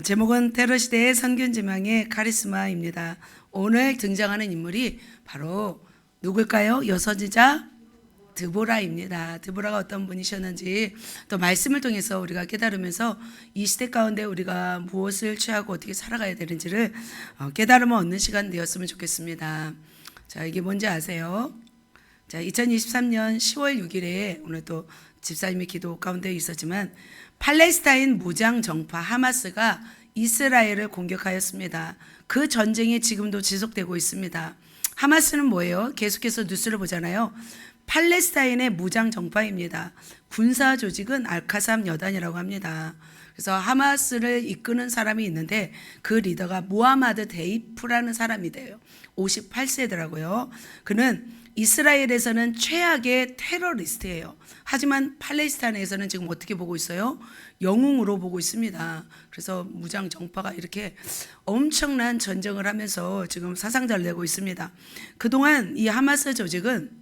제목은 테러 시대의 선균지망의 카리스마입니다. 오늘 등장하는 인물이 바로 누굴까요? 여선지자 드보라입니다. 드보라가 어떤 분이셨는지 또 말씀을 통해서 우리가 깨달으면서 이 시대 가운데 우리가 무엇을 취하고 어떻게 살아가야 되는지를 깨달음을 얻는 시간 되었으면 좋겠습니다. 자, 이게 뭔지 아세요? 자, 2023년 10월 6일에 오늘 또 집사님의 기도 가운데 있었지만 팔레스타인 무장 정파 하마스가 이스라엘을 공격하였습니다. 그 전쟁이 지금도 지속되고 있습니다. 하마스는 뭐예요? 계속해서 뉴스를 보잖아요. 팔레스타인의 무장 정파입니다. 군사 조직은 알카삼 여단이라고 합니다. 그래서 하마스를 이끄는 사람이 있는데 그 리더가 무하마드 데이프라는 사람이 돼요. 58세더라고요. 그는 이스라엘에서는 최악의 테러리스트예요. 하지만 팔레스타인에서는 지금 어떻게 보고 있어요? 영웅으로 보고 있습니다. 그래서 무장 정파가 이렇게 엄청난 전쟁을 하면서 지금 사상자를 내고 있습니다. 그동안 이 하마스 조직은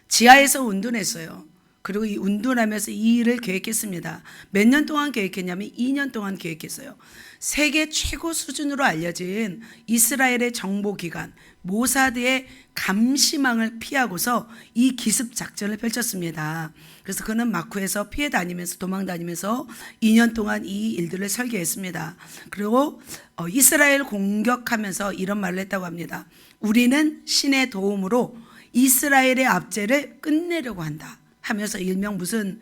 지하에서 운동했어요. 그리고 이 운동하면서 이 일을 계획했습니다. 몇 년 동안 계획했냐면 2년 동안 계획했어요. 세계 최고 수준으로 알려진 이스라엘의 정보기관 모사드의 감시망을 피하고서 이 기습 작전을 펼쳤습니다. 그래서 그는 마쿠에서 피해 다니면서 도망 다니면서 2년 동안 이 일들을 설계했습니다. 그리고 이스라엘 공격하면서 이런 말을 했다고 합니다. 우리는 신의 도움으로 이스라엘의 압제를 끝내려고 한다 하면서 일명 무슨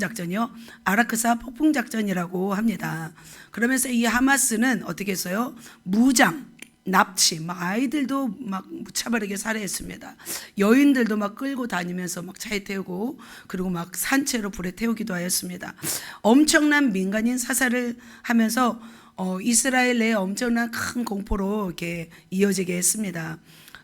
작전이요? 아라크사 폭풍 작전이라고 합니다. 그러면서 이 하마스는 어떻게 했어요? 무장, 납치, 막 아이들도 막 무차별하게 살해했습니다. 여인들도 막 끌고 다니면서 막 차에 태우고 그리고 막 산채로 불에 태우기도 하였습니다. 엄청난 민간인 사살을 하면서 이스라엘 내에 엄청난 큰 공포로 이렇게 이어지게 했습니다.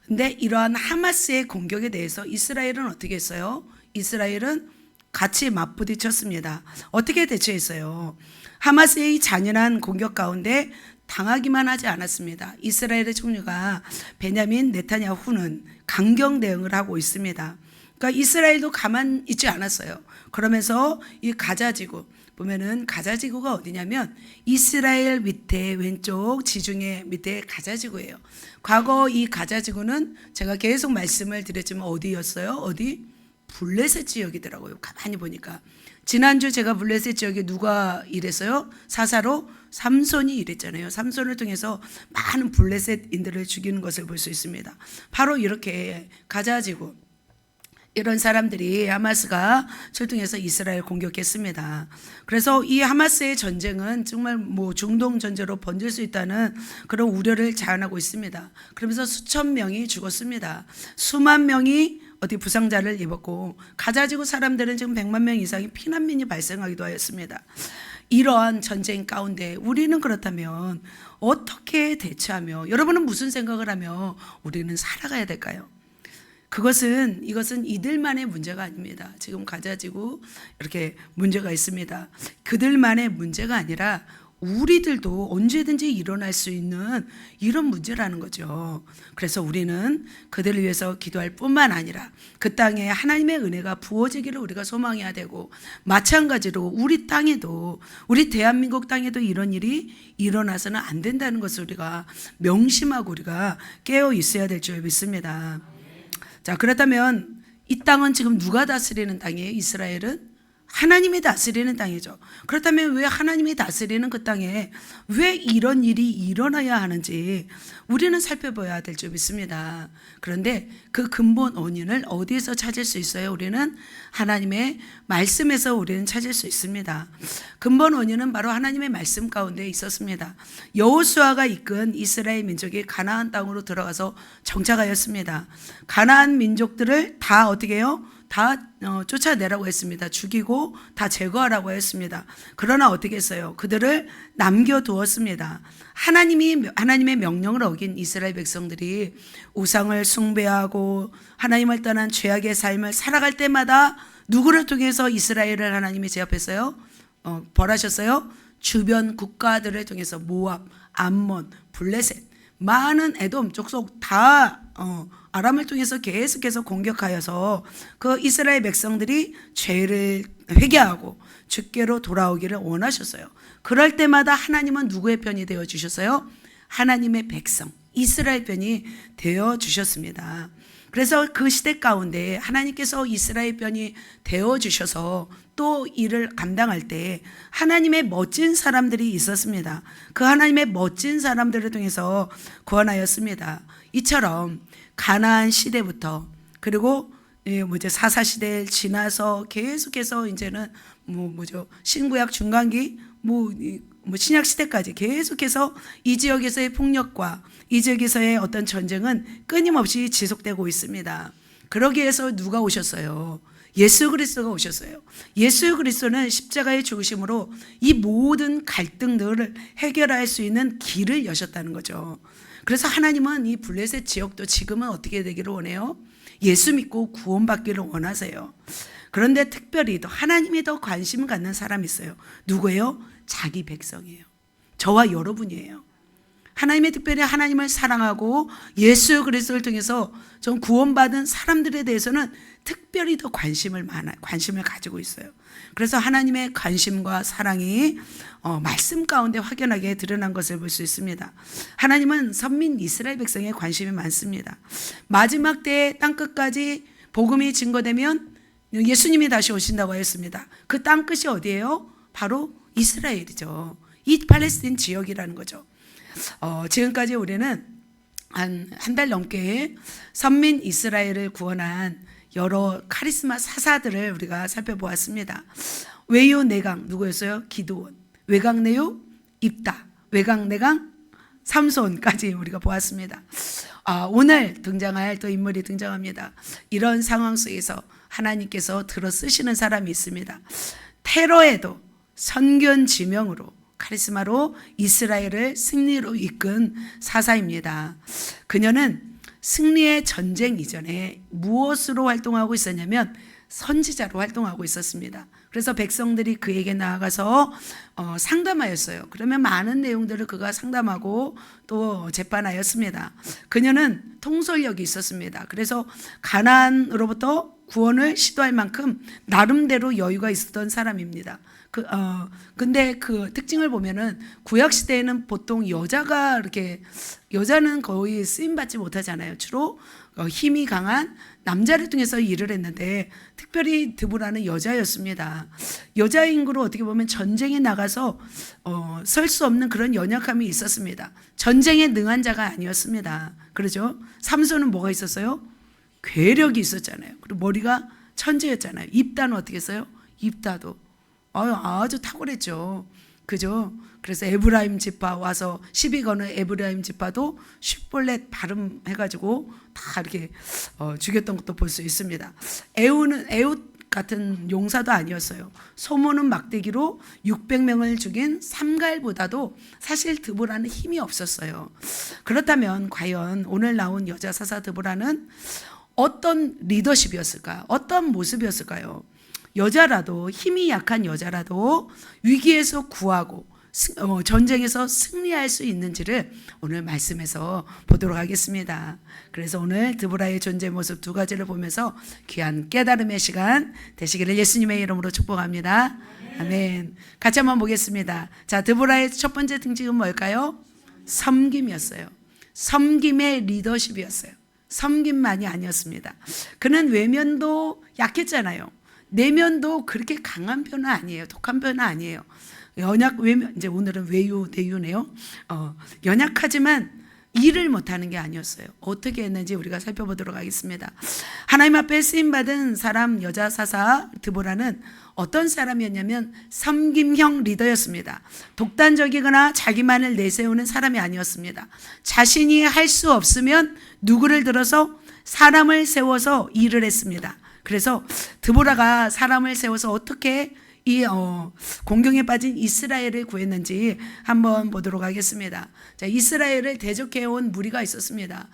근데 이러한 하마스의 공격에 대해서 이스라엘은 어떻게 했어요? 이스라엘은 같이 맞부딪혔습니다. 어떻게 대처했어요? 하마스의 이 잔인한 공격 가운데 당하기만 하지 않았습니다. 이스라엘의 총리가 베냐민 네타냐후는 강경 대응을 하고 있습니다. 그러니까 이스라엘도 가만 있지 않았어요. 그러면서 이 가자지구 보면은 가자지구가 어디냐면 이스라엘 밑에 왼쪽 지중해 밑에 가자지구예요. 과거 이 가자지구는 제가 계속 말씀을 드렸지만 어디였어요? 어디? 블레셋 지역이더라고요. 가만히 보니까. 지난주 제가 블레셋 지역에 누가 일했어요? 사사로 삼손이 일했잖아요. 삼손을 통해서 많은 블레셋인들을 죽이는 것을 볼 수 있습니다. 바로 이렇게 가자지구 이런 사람들이 하마스가 출동해서 이스라엘 공격했습니다. 그래서 이 하마스의 전쟁은 정말 뭐 중동 전쟁으로 번질 수 있다는 그런 우려를 자아내고 있습니다. 그러면서 수천 명이 죽었습니다. 수만 명이 부상자를 입었고 가자지구 사람들은 지금 100만 명 이상의 피난민이 발생하기도 하였습니다. 이러한 전쟁 가운데 우리는 그렇다면 어떻게 대처하며 여러분은 무슨 생각을 하며 우리는 살아가야 될까요? 이것은 이들만의 문제가 아닙니다. 지금 가자지구 이렇게 문제가 있습니다. 그들만의 문제가 아니라 우리들도 언제든지 일어날 수 있는 이런 문제라는 거죠. 그래서 우리는 그들을 위해서 기도할 뿐만 아니라 그 땅에 하나님의 은혜가 부어지기를 우리가 소망해야 되고 마찬가지로 우리 땅에도 우리 대한민국 땅에도 이런 일이 일어나서는 안 된다는 것을 우리가 명심하고 우리가 깨어 있어야 될 줄 믿습니다. 자, 그렇다면 이 땅은 지금 누가 다스리는 땅이에요? 이스라엘은? 하나님이 다스리는 땅이죠. 그렇다면 왜 하나님이 다스리는 그 땅에 왜 이런 일이 일어나야 하는지 우리는 살펴봐야 될 줄 믿습니다. 그런데 그 근본 원인을 어디에서 찾을 수 있어요? 우리는 하나님의 말씀에서 우리는 찾을 수 있습니다. 근본 원인은 바로 하나님의 말씀 가운데 있었습니다. 여호수아가 이끈 이스라엘 민족이 가나안 땅으로 들어가서 정착하였습니다. 가나안 민족들을 다 어떻게 해요? 다 쫓아내라고 했습니다. 죽이고 다 제거하라고 했습니다. 그러나 어떻게 했어요? 그들을 남겨두었습니다. 하나님의 명령을 어긴 이스라엘 백성들이 우상을 숭배하고 하나님을 떠난 죄악의 삶을 살아갈 때마다 누구를 통해서 이스라엘을 하나님이 제압했어요? 벌하셨어요? 주변 국가들을 통해서 모압, 암몬, 블레셋 많은 에돔 족속 다 아람을 통해서 계속해서 공격하여서 그 이스라엘 백성들이 죄를 회개하고 주께로 돌아오기를 원하셨어요. 그럴 때마다 하나님은 누구의 편이 되어 주셨어요? 하나님의 백성, 이스라엘 편이 되어 주셨습니다. 그래서 그 시대 가운데 하나님께서 이스라엘 편이 되어 주셔서 또 일을 감당할 때 하나님의 멋진 사람들이 있었습니다. 그 하나님의 멋진 사람들을 통해서 구원하였습니다. 이처럼 가나안 시대부터 그리고 사사 시대를 지나서 계속해서 이제는 신구약 중간기 신약 시대까지 계속해서 이 지역에서의 폭력과 이 지역에서의 어떤 전쟁은 끊임없이 지속되고 있습니다. 그러기 위해서 누가 오셨어요? 예수 그리스도가 오셨어요. 예수 그리스도는 십자가의 죽으심으로 이 모든 갈등들을 해결할 수 있는 길을 여셨다는 거죠. 그래서 하나님은 이 블레셋 지역도 지금은 어떻게 되기를 원해요? 예수 믿고 구원받기를 원하세요. 그런데 특별히 더 하나님이 더 관심을 갖는 사람이 있어요. 누구예요? 자기 백성이에요. 저와 여러분이에요. 하나님의 특별히 하나님을 사랑하고 예수 그리스도를 통해서 좀 구원받은 사람들에 대해서는 특별히 더 관심을 가지고 있어요. 그래서 하나님의 관심과 사랑이 말씀 가운데 확연하게 드러난 것을 볼 수 있습니다. 하나님은 선민 이스라엘 백성에 관심이 많습니다. 마지막 때에 땅끝까지 복음이 증거되면 예수님이 다시 오신다고 했습니다. 그 땅끝이 어디예요? 바로 이스라엘이죠. 이 팔레스틴 지역이라는 거죠. 지금까지 우리는 한 달 넘게 선민 이스라엘을 구원한 여러 카리스마 사사들을 우리가 살펴보았습니다. 외유내강 누구였어요? 기드온. 외강내유 입다. 외강내강 삼손까지 우리가 보았습니다. 오늘 등장할 또 인물이 등장합니다. 이런 상황 속에서 하나님께서 들어 쓰시는 사람이 있습니다. 테러에도 선견지명으로 카리스마로 이스라엘을 승리로 이끈 사사입니다. 그녀는 승리의 전쟁 이전에 무엇으로 활동하고 있었냐면 선지자로 활동하고 있었습니다. 그래서 백성들이 그에게 나아가서 상담하였어요. 그러면 많은 내용들을 그가 상담하고 또 재판하였습니다. 그녀는 통솔력이 있었습니다. 그래서 가나안으로부터 구원을 시도할 만큼 나름대로 여유가 있었던 사람입니다. 근데 그 특징을 보면은 구약 시대에는 보통 여자는 거의 쓰임 받지 못하잖아요. 주로 힘이 강한 남자를 통해서 일을 했는데 특별히 드보라는 여자였습니다. 여자인 거로 어떻게 보면 전쟁에 나가서 설 수 없는 그런 연약함이 있었습니다. 전쟁에 능한 자가 아니었습니다. 그렇죠? 삼손은 뭐가 있었어요? 괴력이 있었잖아요. 그리고 머리가 천재였잖아요. 입다는 어떻게 했어요? 입다도 아주 탁월했죠. 그죠? 그래서 에브라임 지파 와서 시비 거는 에브라임 지파도 쉿볼렛 발음해가지고 다 이렇게 죽였던 것도 볼 수 있습니다. 에웃 같은 용사도 아니었어요. 소모는 막대기로 600명을 죽인 삼갈보다도 사실 드보라는 힘이 없었어요. 그렇다면 과연 오늘 나온 여자 사사 드보라는 어떤 리더십이었을까요? 어떤 모습이었을까요? 여자라도 힘이 약한 여자라도 위기에서 구하고 전쟁에서 승리할 수 있는지를 오늘 말씀에서 보도록 하겠습니다. 그래서 오늘 드보라의 존재 모습 두 가지를 보면서 귀한 깨달음의 시간 되시기를 예수님의 이름으로 축복합니다. 아멘. 같이 한번 보겠습니다. 자, 드보라의 첫 번째 특징은 뭘까요? 섬김이었어요. 섬김의 리더십이었어요. 섬김만이 아니었습니다. 그는 외면도 약했잖아요. 내면도 그렇게 강한 편은 아니에요. 독한 편은 아니에요. 이제 오늘은 내유네요. 연약하지만 일을 못하는 게 아니었어요. 어떻게 했는지 우리가 살펴보도록 하겠습니다. 하나님 앞에 쓰임받은 사람 여자 사사 드보라는 어떤 사람이었냐면 섬김형 리더였습니다. 독단적이거나 자기만을 내세우는 사람이 아니었습니다. 자신이 할 수 없으면 누구를 들어서 사람을 세워서 일을 했습니다. 그래서 드보라가 사람을 세워서 어떻게 이 공경에 빠진 이스라엘을 구했는지 한번 보도록 하겠습니다. 자, 이스라엘을 대적해온 무리가 있었습니다.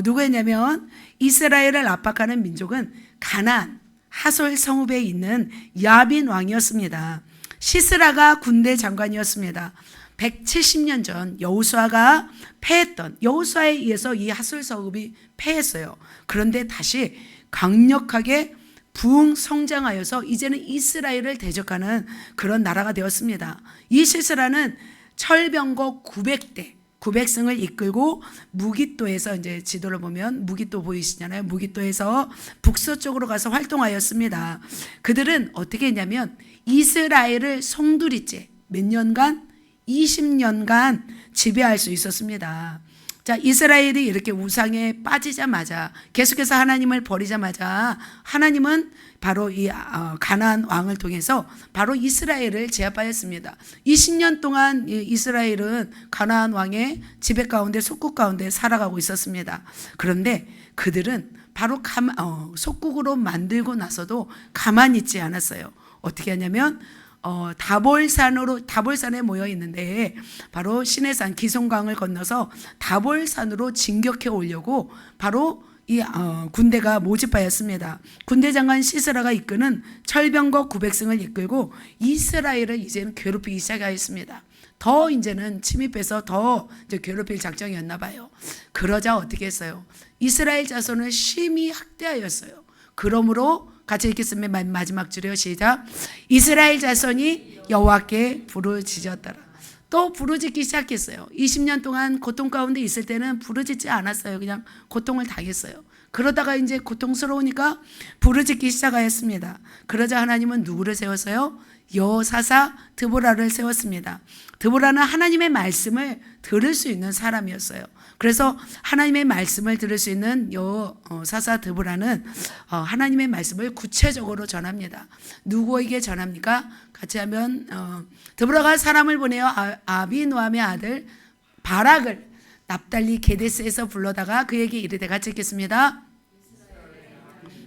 누구였냐면 이스라엘을 압박하는 민족은 가나안 하솔 성읍에 있는 야빈 왕이었습니다. 시스라가 군대 장관이었습니다. 170년 전 여호수아가 패했던 여호수아에 의해서 이 하솔 성읍이 패했어요. 그런데 다시 강력하게 부흥성장하여서 이제는 이스라엘을 대적하는 그런 나라가 되었습니다. 이 시스라는 철병거 900승을 이끌고 무깃도에서, 이제 지도를 보면 무깃도 보이시잖아요. 무깃도에서 북서쪽으로 가서 활동하였습니다. 그들은 어떻게 했냐면 이스라엘을 송두리째 몇 년간? 20년간 지배할 수 있었습니다. 자, 이스라엘이 이렇게 우상에 빠지자마자, 계속해서 하나님을 버리자마자 하나님은 바로 이 가나안 왕을 통해서 바로 이스라엘을 제압하였습니다. 20년 동안 이스라엘은 가나안 왕의 지배 가운데, 속국 가운데 살아가고 있었습니다. 그런데 그들은 바로 속국으로 만들고 나서도 가만히 있지 않았어요. 어떻게 하냐면 다볼산에 모여 있는데, 바로 시내산 기송강을 건너서 다볼산으로 진격해 오려고 바로 이 군대가 모집하였습니다. 군대 장관 시스라가 이끄는 철병거 900승을 이끌고 이스라엘을 이제는 괴롭히기 시작하였습니다. 더 이제는 침입해서 더 이제 괴롭힐 작정이었나 봐요. 그러자 어떻게 했어요? 이스라엘 자손을 심히 학대하였어요. 그러므로 같이 읽겠습니다. 마지막 줄이요. 시작. 이스라엘 자손이 여호와께 부르짖었더라. 또 부르짖기 시작했어요. 20년 동안 고통 가운데 있을 때는 부르짖지 않았어요. 그냥 고통을 당했어요. 그러다가 이제 고통스러우니까 부르짖기 시작하였습니다. 그러자 하나님은 누구를 세웠어요? 여사사 드보라를 세웠습니다. 드보라는 하나님의 말씀을 들을 수 있는 사람이었어요. 그래서 하나님의 말씀을 들을 수 있는 여사사 드보라는 하나님의 말씀을 구체적으로 전합니다. 누구에게 전합니까? 같이 하면 드보라가 사람을 보내어 아비노함의 아들 바락을 납달리 게데스에서 불러다가 그에게 이르되, 같이 읽겠습니다.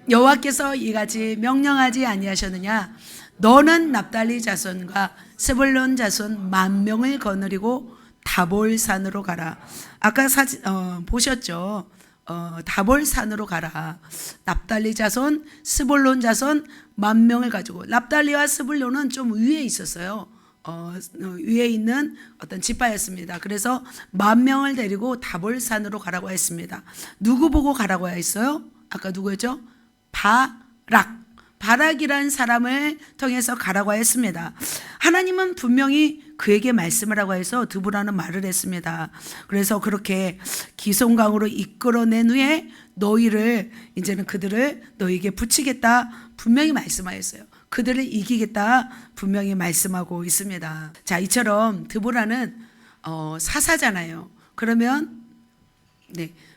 여호와께서 이같이 명령하지 아니하셨느냐? 너는 납달리 자손과 스불론 자손 10,000명을 거느리고 다볼산으로 가라. 아까 사진 보셨죠? 다볼산으로 가라. 납달리 자손, 스불론 자손 10,000명을 가지고, 납달리와 스불론은 좀 위에 있었어요. 위에 있는 어떤 지파였습니다. 그래서 10,000명을 데리고 다볼산으로 가라고 했습니다. 누구 보고 가라고 했어요? 아까 누구였죠? 바락이라는 사람을 통해서 가라고 했습니다. 하나님은 분명히 그에게 말씀을 하고 해서 드보라는 말을 했습니다. 그래서 그렇게 기송강으로 이끌어낸 후에 너희를, 이제는 그들을 너희에게 붙이겠다 분명히 말씀하였어요. 그들을 이기겠다 분명히 말씀하고 있습니다. 자, 이처럼 드보라는 사사잖아요. 그러면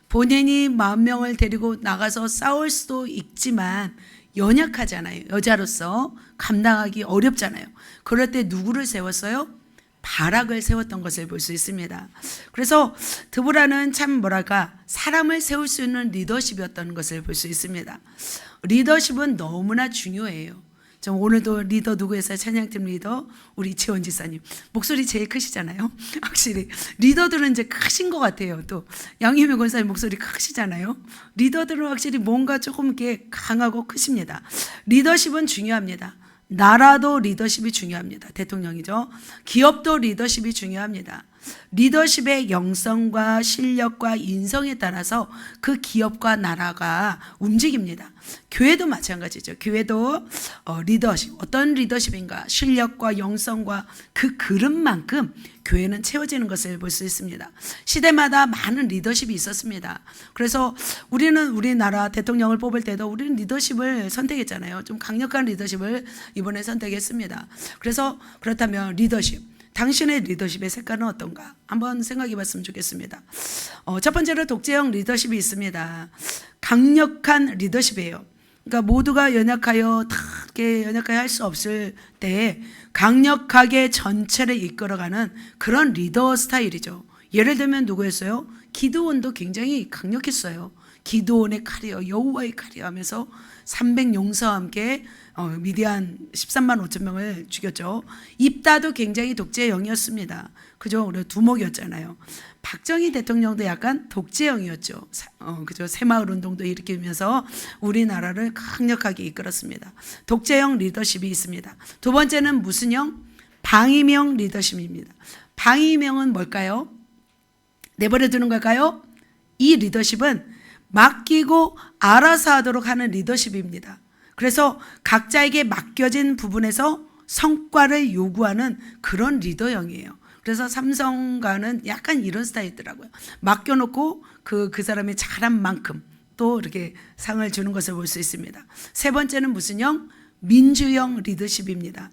본인이 10,000명을 데리고 나가서 싸울 수도 있지만 연약하잖아요. 여자로서 감당하기 어렵잖아요. 그럴 때 누구를 세웠어요? 바락을 세웠던 것을 볼 수 있습니다. 그래서 드보라는 참 사람을 세울 수 있는 리더십이었던 것을 볼 수 있습니다. 리더십은 너무나 중요해요. 오늘도 리더 누구였어요? 찬양팀 리더 우리 이채원 지사님 목소리 제일 크시잖아요. 확실히 리더들은 이제 크신 것 같아요. 또 양희명 권사님 목소리 크시잖아요. 리더들은 확실히 뭔가 조금 이렇게 강하고 크십니다. 리더십은 중요합니다. 나라도 리더십이 중요합니다. 대통령이죠. 기업도 리더십이 중요합니다. 리더십의 영성과 실력과 인성에 따라서 그 기업과 나라가 움직입니다. 교회도 마찬가지죠. 교회도 리더십, 어떤 리더십인가, 실력과 영성과 그 그릇만큼 교회는 채워지는 것을 볼 수 있습니다. 시대마다 많은 리더십이 있었습니다. 그래서 우리는 우리나라 대통령을 뽑을 때도 우리는 리더십을 선택했잖아요. 좀 강력한 리더십을 이번에 선택했습니다. 그래서 그렇다면 리더십, 당신의 리더십의 색깔은 어떤가? 한번 생각해 봤으면 좋겠습니다. 첫 번째로 독재형 리더십이 있습니다. 강력한 리더십이에요. 그러니까 모두가 연약하여 할 수 없을 때 강력하게 전체를 이끌어가는 그런 리더 스타일이죠. 예를 들면 누구였어요? 기드온도 굉장히 강력했어요. 기드온의 칼이요, 여호와의 칼이요 하면서 300용사와 함께 미디안 13만 5천 명을 죽였죠. 입다도 굉장히 독재형이었습니다. 그죠? 우리 두목이었잖아요. 박정희 대통령도 약간 독재형이었죠. 그죠? 새마을 운동도 일으키면서 우리나라를 강력하게 이끌었습니다. 독재형 리더십이 있습니다. 두 번째는 무슨 형? 방임형 리더십입니다. 방임형은 뭘까요? 내버려 두는 걸까요? 이 리더십은 맡기고 알아서 하도록 하는 리더십입니다. 그래서 각자에게 맡겨진 부분에서 성과를 요구하는 그런 리더형이에요. 그래서 삼성가는 약간 이런 스타일이더라고요. 맡겨놓고 그 사람이 잘한 만큼 또 이렇게 상을 주는 것을 볼 수 있습니다. 세 번째는 무슨 형? 민주형 리더십입니다.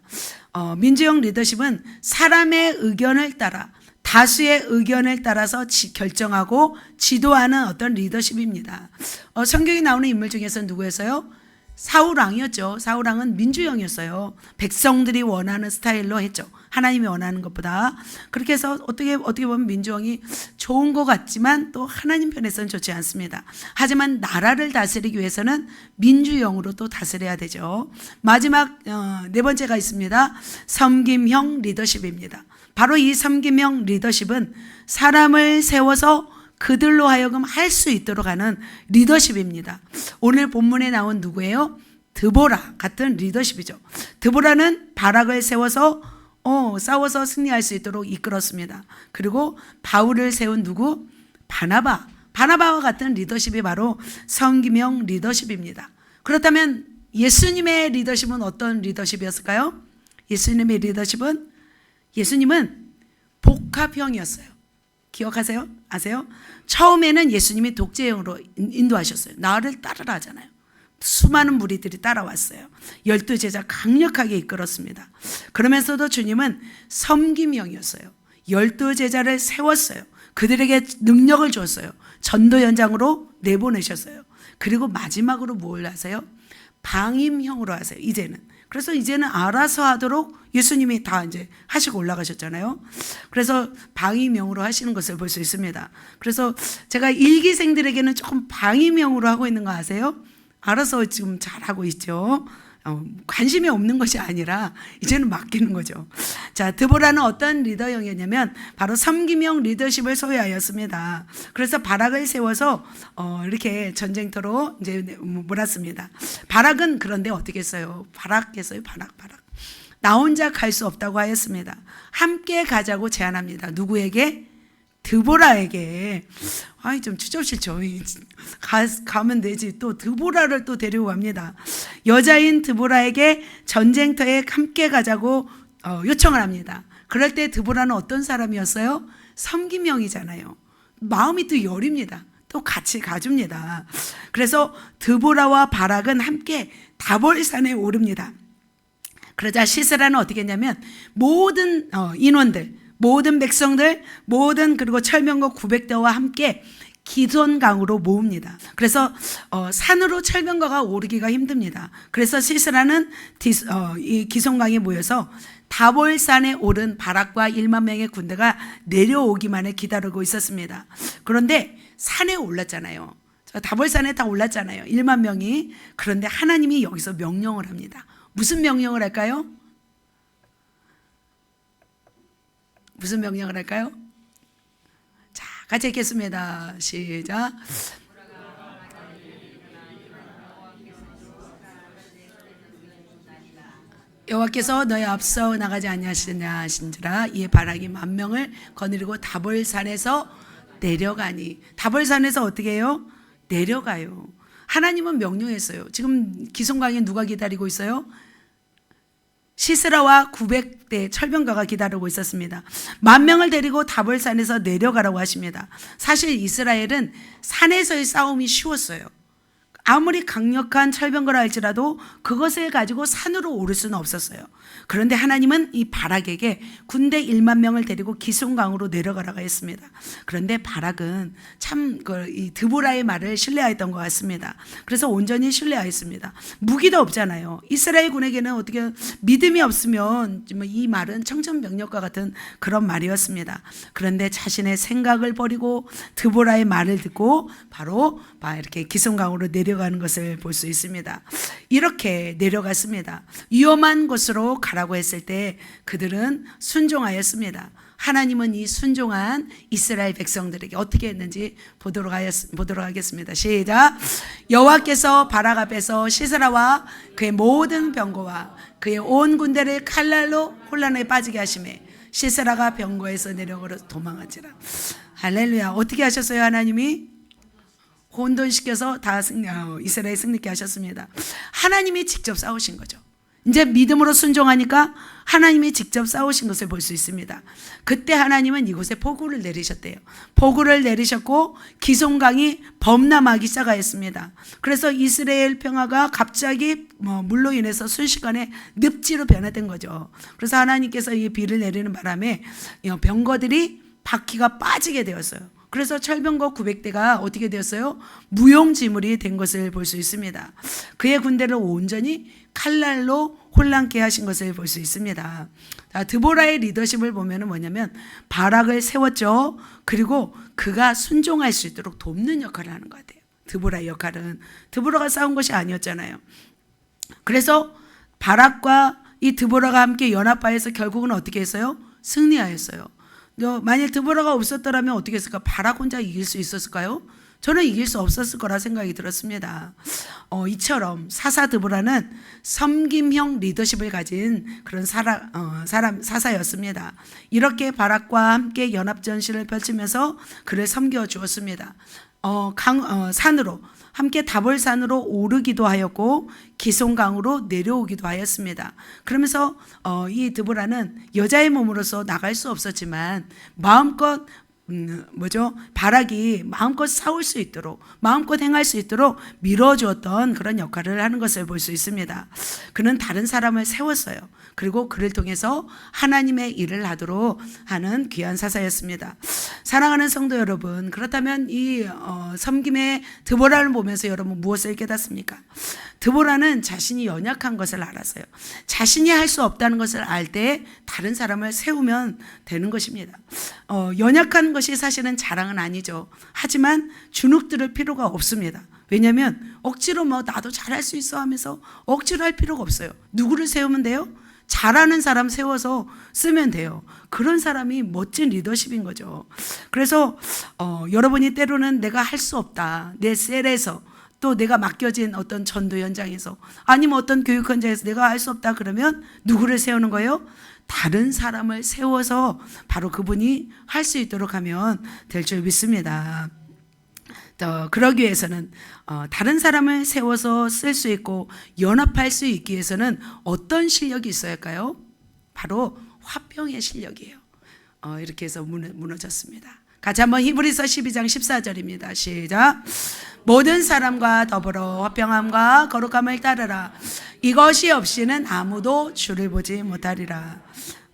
민주형 리더십은 사람의 의견을 따라 다수의 의견을 따라서 결정하고 지도하는 어떤 리더십입니다. 성경에 나오는 인물 중에서 누구였어요? 사울왕이었죠. 사울왕은 민주형이었어요. 백성들이 원하는 스타일로 했죠. 하나님이 원하는 것보다. 그렇게 해서 어떻게 보면 민주형이 좋은 것 같지만 또 하나님 편에서는 좋지 않습니다. 하지만 나라를 다스리기 위해서는 민주형으로 또 다스려야 되죠. 마지막 네 번째가 있습니다. 섬김형 리더십입니다. 바로 이 섬김형 리더십은 사람을 세워서 그들로 하여금 할 수 있도록 하는 리더십입니다. 오늘 본문에 나온 누구예요? 드보라 같은 리더십이죠. 드보라는 바락을 세워서 싸워서 승리할 수 있도록 이끌었습니다. 그리고 바울을 세운 누구? 바나바와 같은 리더십이 바로 섬김형 리더십입니다. 그렇다면 예수님의 리더십은 어떤 리더십이었을까요? 예수님은 복합형이었어요. 기억하세요? 아세요? 처음에는 예수님이 독재형으로 인도하셨어요. 나를 따르라 하잖아요. 수많은 무리들이 따라왔어요. 12제자 강력하게 이끌었습니다. 그러면서도 주님은 섬김형이었어요. 12제자를 세웠어요. 그들에게 능력을 줬어요. 전도 현장으로 내보내셨어요. 그리고 마지막으로 뭘 하세요? 방임형으로 하세요. 그래서 이제는 알아서 하도록 예수님이 다 이제 하시고 올라가셨잖아요. 그래서 방임형으로 하시는 것을 볼 수 있습니다. 그래서 제가 일기생들에게는 조금 방임형으로 하고 있는 거 아세요? 알아서 지금 잘하고 있죠. 관심이 없는 것이 아니라 이제는 맡기는 거죠. 자, 드보라는 어떤 리더형이었냐면 바로 섬김형 리더십을 소유하였습니다. 그래서 바락을 세워서 이렇게 전쟁터로 이제 몰았습니다. 바락은 그런데 어떻게 했어요? 바락. 나 혼자 갈 수 없다고 하였습니다. 함께 가자고 제안합니다. 누구에게? 드보라에게. 좀 추접스럽죠. 가면 되지. 또 드보라를 또 데리고 갑니다. 여자인 드보라에게 전쟁터에 함께 가자고 요청을 합니다. 그럴 때 드보라는 어떤 사람이었어요? 섬김형이잖아요. 마음이 또 여립니다. 또 같이 가줍니다. 그래서 드보라와 바락은 함께 다볼산에 오릅니다. 그러자 시스라는 어떻게 했냐면 모든 인원들, 모든 백성들, 그리고 철병거 900대와 함께 기손강으로 모읍니다. 그래서 산으로 철병거가 오르기가 힘듭니다. 그래서 시스라는 이 기손강에 모여서 다볼산에 오른 바락과 1만 명의 군대가 내려오기만을 기다리고 있었습니다. 그런데 산에 올랐잖아요. 다볼산에 다 올랐잖아요. 1만 명이. 그런데 하나님이 여기서 명령을 합니다. 무슨 명령을 할까요? 무슨 명령을 할까요? 자, 같이 읽겠습니다. 시작. 여호와께서 너희 앞서 나가지 아니하시느냐 하신지라 이에 바락이 10,000명을 거느리고 다볼산에서 내려가니. 다볼산에서 어떻게 해요? 내려가요. 하나님은 명령했어요. 지금 기손강에 누가 기다리고 있어요? 시스라와 900대 철병가가 기다리고 있었습니다. 10,000명을 데리고 다볼산에서 내려가라고 하십니다. 사실 이스라엘은 산에서의 싸움이 쉬웠어요. 아무리 강력한 철병거라 할지라도 그것을 가지고 산으로 오를 수는 없었어요. 그런데 하나님은 이 바락에게 군대 1만 명을 데리고 기손강으로 내려가라고 했습니다. 그런데 바락은 참 이 드보라의 말을 신뢰하였던 것 같습니다. 그래서 온전히 신뢰하였습니다. 무기도 없잖아요. 이스라엘 군에게는 어떻게 믿음이 없으면 이 말은 청천벽력과 같은 그런 말이었습니다. 그런데 자신의 생각을 버리고 드보라의 말을 듣고 바로 이렇게 기손강으로 내려가는 것을 볼 수 있습니다. 이렇게 내려갔습니다. 위험한 곳으로 가라고 했을 때 그들은 순종하였습니다. 하나님은 이 순종한 이스라엘 백성들에게 어떻게 했는지 보도록 하겠습니다. 시작. 여호와께서 바락 앞에서 시스라와 그의 모든 병거와 그의 온 군대를 칼날로 혼란에 빠지게 하시매 시스라가 병거에서 내려걸어 도망한지라. 할렐루야. 어떻게 하셨어요? 하나님이 혼돈시켜서 다 이스라엘 승리케 하셨습니다. 하나님이 직접 싸우신 거죠. 이제 믿음으로 순종하니까 하나님이 직접 싸우신 것을 볼 수 있습니다. 그때 하나님은 이곳에 폭우를 내리셨대요. 폭우를 내리셨고 기송강이 범람하기 시작하였습니다. 그래서 이스라엘 평화가 갑자기 물로 인해서 순식간에 늪지로 변화된 거죠. 그래서 하나님께서 이 비를 내리는 바람에 병거들이 바퀴가 빠지게 되었어요. 그래서 철병거 900대가 어떻게 되었어요? 무용지물이 된 것을 볼 수 있습니다. 그의 군대를 온전히 칼날로 혼란케 하신 것을 볼 수 있습니다. 자, 드보라의 리더십을 보면 뭐냐면 바락을 세웠죠. 그리고 그가 순종할 수 있도록 돕는 역할을 하는 것 같아요. 드보라의 역할은 드보라가 싸운 것이 아니었잖아요. 그래서 바락과 이 드보라가 함께 연합하여서 결국은 어떻게 했어요? 승리하였어요. 만일 드보라가 없었더라면 어떻게 했을까? 바락 혼자 이길 수 있었을까요? 저는 이길 수 없었을 거라 생각이 들었습니다. 이처럼 사사 드보라는 섬김형 리더십을 가진 그런 사사였습니다. 이렇게 바락과 함께 연합전시를 펼치면서 그를 섬겨 주었습니다. 산으로 함께 다볼산으로 오르기도 하였고 기송강으로 내려오기도 하였습니다. 그러면서 이 드보라는 여자의 몸으로서 나갈 수 없었지만 마음껏 바락이 마음껏 싸울 수 있도록 마음껏 행할 수 있도록 밀어주었던 그런 역할을 하는 것을 볼 수 있습니다. 그는 다른 사람을 세웠어요. 그리고 그를 통해서 하나님의 일을 하도록 하는 귀한 사사였습니다. 사랑하는 성도 여러분, 그렇다면 이 섬김의 드보라를 보면서 여러분 무엇을 깨닫습니까? 드보라는 자신이 연약한 것을 알았어요. 자신이 할 수 없다는 것을 알 때 다른 사람을 세우면 되는 것입니다. 연약한 것이 사실은 자랑은 아니죠. 하지만 주눅 들을 필요가 없습니다. 왜냐하면 억지로 나도 잘할 수 있어 하면서 억지로 할 필요가 없어요. 누구를 세우면 돼요? 잘하는 사람 세워서 쓰면 돼요. 그런 사람이 멋진 리더십인 거죠. 그래서 여러분이 때로는 내가 할 수 없다. 내 셀에서 또 내가 맡겨진 어떤 전도 현장에서 아니면 어떤 교육 현장에서 내가 할 수 없다 그러면 누구를 세우는 거예요? 다른 사람을 세워서 바로 그분이 할 수 있도록 하면 될 줄 믿습니다. 그러기 위해서는 다른 사람을 세워서 쓸 수 있고 연합할 수 있기 위해서는 어떤 실력이 있어야 할까요? 바로 화평의 실력이에요. 이렇게 해서 무너졌습니다. 같이 한번 히브리서 12장 14절입니다. 시작. 모든 사람과 더불어 화평함과 거룩함을 따르라. 이것이 없이는 아무도 주를 보지 못하리라.